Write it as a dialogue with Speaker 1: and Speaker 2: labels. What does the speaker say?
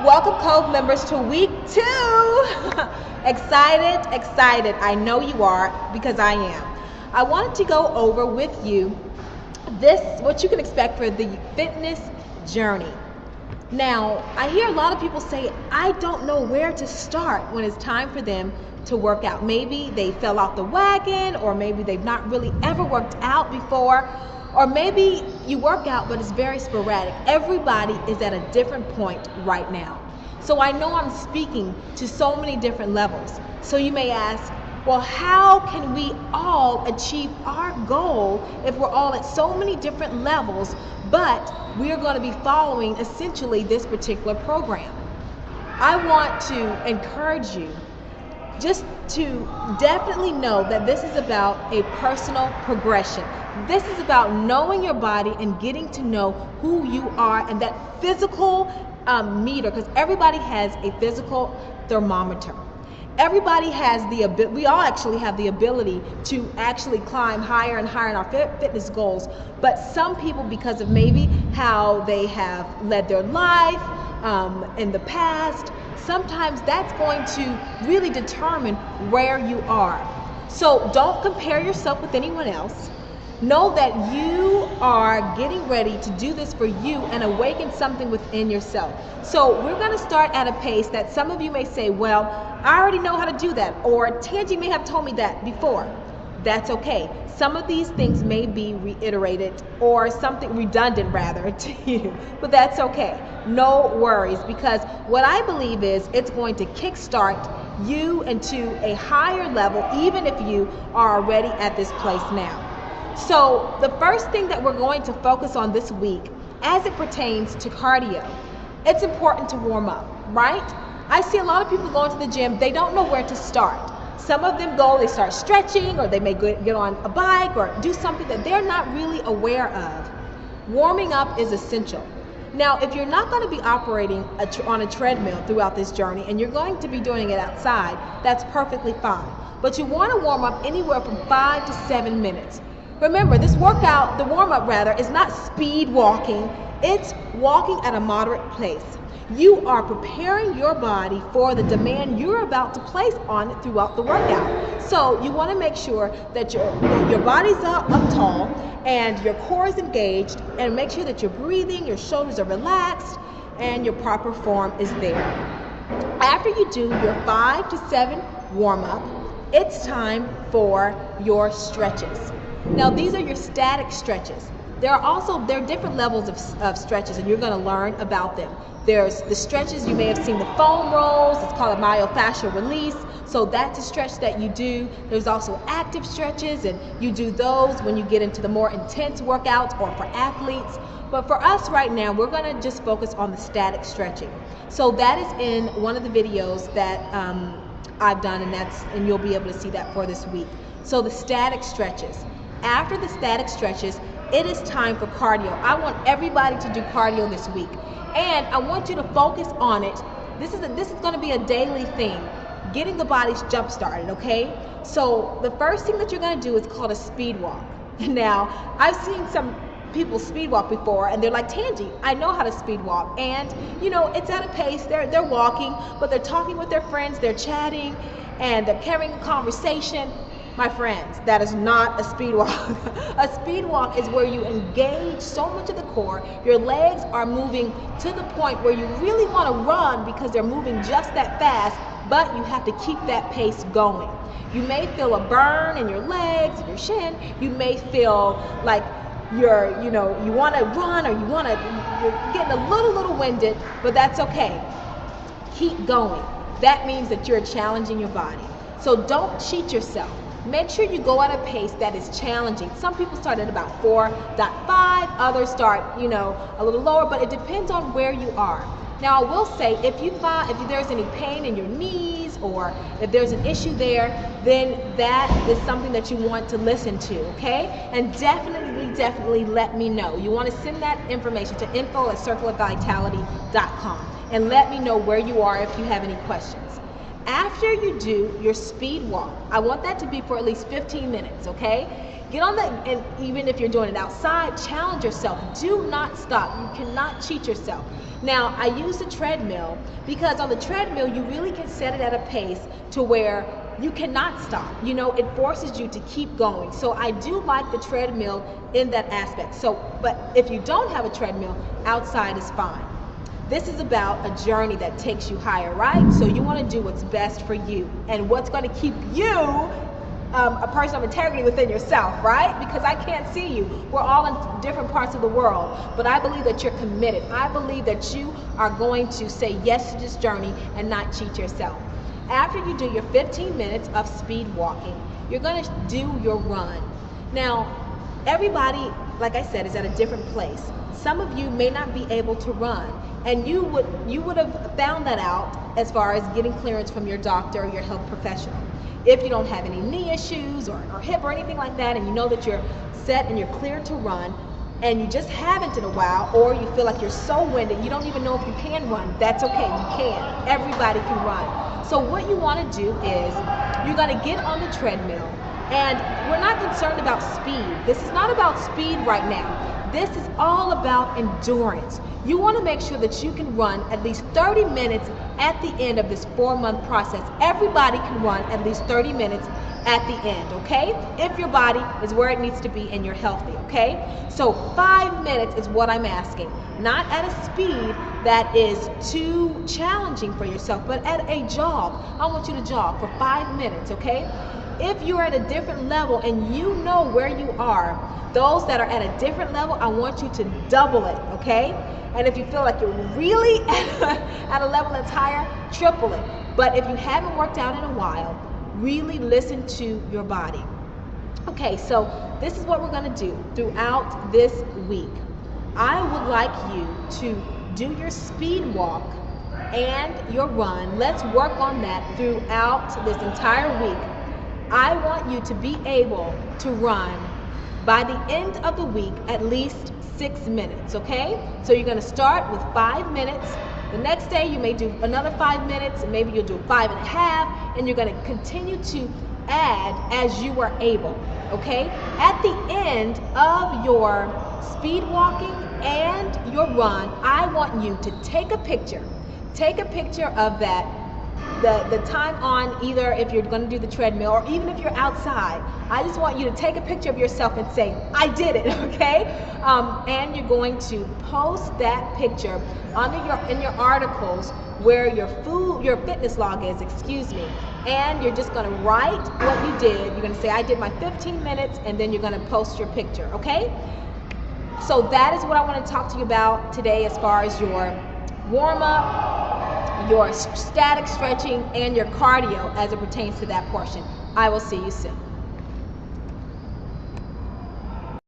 Speaker 1: Welcome Cove members to week 2. Excited. I know you are because I am. I wanted to go over with you what you can expect for the fitness journey. Now, I hear a lot of people say, I don't know where to start when it's time for them to work out. Maybe they fell off the wagon, or maybe they've not really ever worked out before, or maybe you work out but it's very sporadic. Everybody is at a different point right now. So I know I'm speaking to so many different levels. So you may ask, well, how can we all achieve our goal if we're all at so many different levels, but we're going to be following essentially this particular program? I want to encourage you just to definitely know that this is about a personal progression. This is about knowing your body and getting to know who you are, and that physical meter, because everybody has a physical thermometer. Everybody has we all actually have the ability to actually climb higher and higher in our fitness goals, but some people, because of maybe how they have led their life in the past, sometimes that's going to really determine where you are. So don't compare yourself with anyone else. Know that you are getting ready to do this for you and awaken something within yourself. So we're going to start at a pace that some of you may say, well, I already know how to do that, or Tangi may have told me that before. That's okay. Some of these things may be reiterated or something redundant rather to you, but that's okay. No worries, because what I believe is it's going to kickstart you into a higher level, even if you are already at this place now. So the first thing that we're going to focus on this week, as it pertains to cardio, it's important to warm up, right? I see a lot of people going to the gym, they don't know where to start. Some of them they start stretching, or they may get on a bike or do something that they're not really aware of. Warming up is essential. Now, if you're not going to be operating on a treadmill throughout this journey, and you're going to be doing it outside, that's perfectly fine. But you want to warm up anywhere from 5 to 7 minutes. Remember, this workout, the warm-up rather, is not speed walking. It's walking at a moderate pace. You are preparing your body for the demand you're about to place on it throughout the workout. So you want to make sure that your body's up tall and your core is engaged, and make sure that you're breathing, your shoulders are relaxed, and your proper form is there. After you do your 5 to 7 warm-up, it's time for your stretches. Now, these are your static stretches. There are different levels of stretches, and you're going to learn about them. There's the stretches, you may have seen the foam rolls. It's called a myofascial release. So that's a stretch that you do. There's also active stretches, and you do those when you get into the more intense workouts or for athletes. But for us right now, we're going to just focus on the static stretching. So that is in one of the videos that I've done, and you'll be able to see that for this week. So the static stretches. After the static stretches, it is time for cardio. I want everybody to do cardio this week, and I want you to focus on it. This is going to be a daily thing, getting the body jump started, okay? So the first thing that you're going to do is called a speed walk. Now, I've seen some people speed walk before, and they're like, Tangi, I know how to speed walk. And it's at a pace, they're walking, but they're talking with their friends, they're chatting, and they're carrying a conversation. My friends, that is not a speed walk. A speed walk is where you engage so much of the core, your legs are moving to the point where you really want to run because they're moving just that fast, but you have to keep that pace going. You may feel a burn in your legs, your shin. You may feel like you want to run, or you're getting a little winded, but that's okay. Keep going. That means that you're challenging your body. So don't cheat yourself. Make sure you go at a pace that is challenging. Some people start at about 4.5, others start, a little lower, but it depends on where you are. Now, I will say, if there's any pain in your knees, or if there's an issue there, then that is something that you want to listen to, okay? And definitely let me know. You want to send that information to info@circleofvitality.com and let me know where you are if you have any questions. After you do your speed walk, I want that to be for at least 15 minutes, okay? Get on that, and even if you're doing it outside, challenge yourself. Do not stop. You cannot cheat yourself. Now, I use the treadmill because on the treadmill, you really can set it at a pace to where you cannot stop. You know, it forces you to keep going. So I do like the treadmill in that aspect. So, but if you don't have a treadmill, outside is fine. This is about a journey that takes you higher, right? So you want to do what's best for you and what's going to keep you a person of integrity within yourself, right? Because I can't see you. We're all in different parts of the world, but I believe that you're committed. I believe that you are going to say yes to this journey and not cheat yourself. After you do your 15 minutes of speed walking, you're going to do your run. Now, everybody, like I said, is at a different place. Some of you may not be able to run, and you would have found that out as far as getting clearance from your doctor or your health professional. If you don't have any knee issues or hip or anything like that, and you know that you're set and you're cleared to run, and you just haven't in a while, or you feel like you're so winded you don't even know if you can run, that's okay, you can. Everybody can run. So what you want to do is you're going to get on the treadmill, and we're not concerned about speed. This is not about speed right now. This is all about endurance. You want to make sure that you can run at least 30 minutes at the end of this 4-month process. Everybody can run at least 30 minutes at the end, okay? If your body is where it needs to be and you're healthy, okay? So 5 minutes is what I'm asking. Not at a speed that is too challenging for yourself, but at a jog. I want you to jog for 5 minutes, okay? If you're at a different level and you know where you are, those that are at a different level, I want you to double it, okay? And if you feel like you're really at a level that's higher, triple it. But if you haven't worked out in a while, really listen to your body. Okay, so this is what we're going to do throughout this week. I would like you to do your speed walk and your run. Let's work on that throughout this entire week. I want you to be able to run by the end of the week at least 6 minutes, okay? So you're going to start with 5 minutes. The next day you may do another 5 minutes, and maybe you'll do 5.5, and you're going to continue to add as you are able, okay? At the end of your speed walking and your run, I want you to take a picture. Take a picture of that, the time on either if you're going to do the treadmill or even if you're outside. I just want you to take a picture of yourself and say, I did it, okay? And you're going to post that picture in your articles where your fitness log is, and you're just going to write what you did. You're going to say, I did my 15 minutes, and then you're going to post your picture, okay? So that is what I want to talk to you about today as far as your warm-up, your static stretching, and your cardio as it pertains to that portion. I will see you soon.